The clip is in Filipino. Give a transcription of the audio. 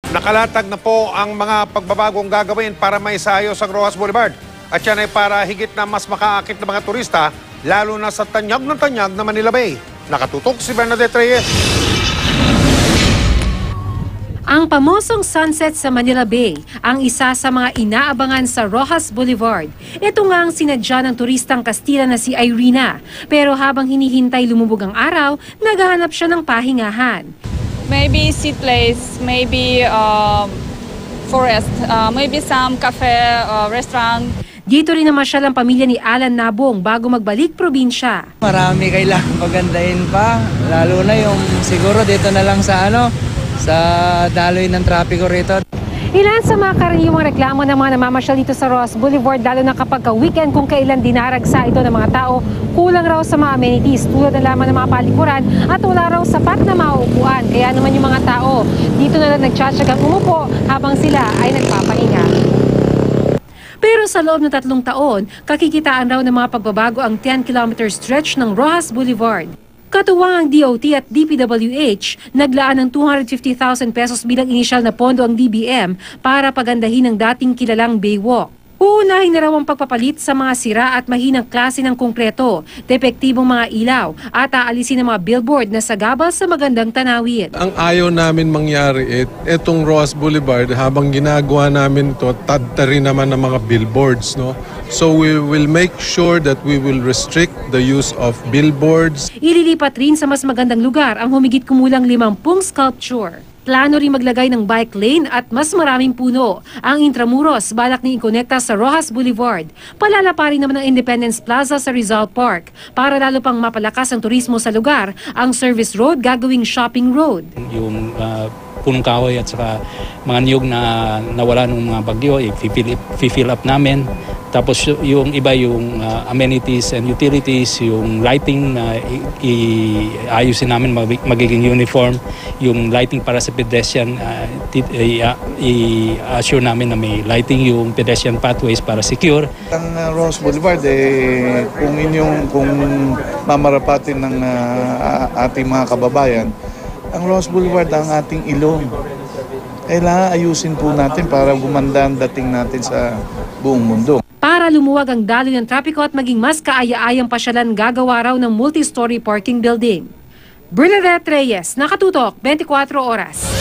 Nakalatag na po ang mga pagbabagong gagawin para maisayos ang Roxas Boulevard. At yan ay para higit na mas makaakit ng mga turista, lalo na sa tanyag na Manila Bay. Nakatutok si Bernadette Reyes. Ang pamosong sunset sa Manila Bay ang isa sa mga inaabangan sa Roxas Boulevard. Ito nga ang sinadya ng turistang Kastila na si Irina. Pero habang hinihintay lumubog ang araw, naghahanap siya ng pahingahan. Maybe sea place, maybe forest, maybe some cafe, restaurant. Dito rin namasyal ang pamilya ni Alan Nabong bago magbalik probinsya. Marami kailangan pagandahin pa, lalo na yung siguro dito na lang sa sa daloy ng trapiko rito. Ilan sa mga karaniwang reklamo ng mga namamasyal dito sa Roxas Boulevard, lalo na kapag weekend kung kailan dinaragsa ito ng mga tao, kulang raw sa mga amenities tulad ng lamang ng mga palikuran at wala raw sapat na mauupuan. Kaya naman yung mga tao dito na lang nagtsatsagang umupo habang sila ay nagpapahinga. Pero sa loob ng 3 taon, kakikitaan raw ng mga pagbabago ang 10-kilometer stretch ng Roxas Boulevard. Katuwang ang DOT at DPWH, naglaan ng 250,000 pesos bilang inisyal na pondo ang DBM para pagandahin ang dating kilalang Baywalk. Uunahin na raw ang pagpapalit sa mga sira at mahinang klase ng konkreto, depektibong mga ilaw at aalisin ang mga billboard na sagabal sa magandang tanawin. Ang ayaw namin mangyari itong Roxas Boulevard, habang ginagawa namin ito, tadta rin naman ng mga billboards. No? So we will make sure that we will restrict the use of billboards. Ililipat rin sa mas magandang lugar ang humigit kumulang 50 sculpture. Plano rin maglagay ng bike lane at mas maraming puno. Ang Intramuros balak ni ikonekta sa Roxas Boulevard. Palalapa rin naman ang Independence Plaza sa Rizal Park. Para lalo pang mapalakas ang turismo sa lugar, ang service road gagawing shopping road. Yung punong kahoy at saka mga niyog na nawala ng mga bagyo, i-fill up namin. Tapos yung iba, yung amenities and utilities, yung lighting na iayusin namin, magiging uniform. Yung lighting para sa pedestrian, i-assure namin na may lighting yung pedestrian pathways para secure. Ang Roxas Boulevard, kung mamarapatin ng ating mga kababayan, ang Roxas Boulevard ang ating ilong. Kailangan ayusin po natin para gumanda ang dating natin sa buong mundo. Para lumuwag ang daloy ng trapiko at maging mas kaaya-ayang pasyalan, gagawa raw ng multi-story parking building. Bernadette Reyes, Nakatutok, 24 Oras.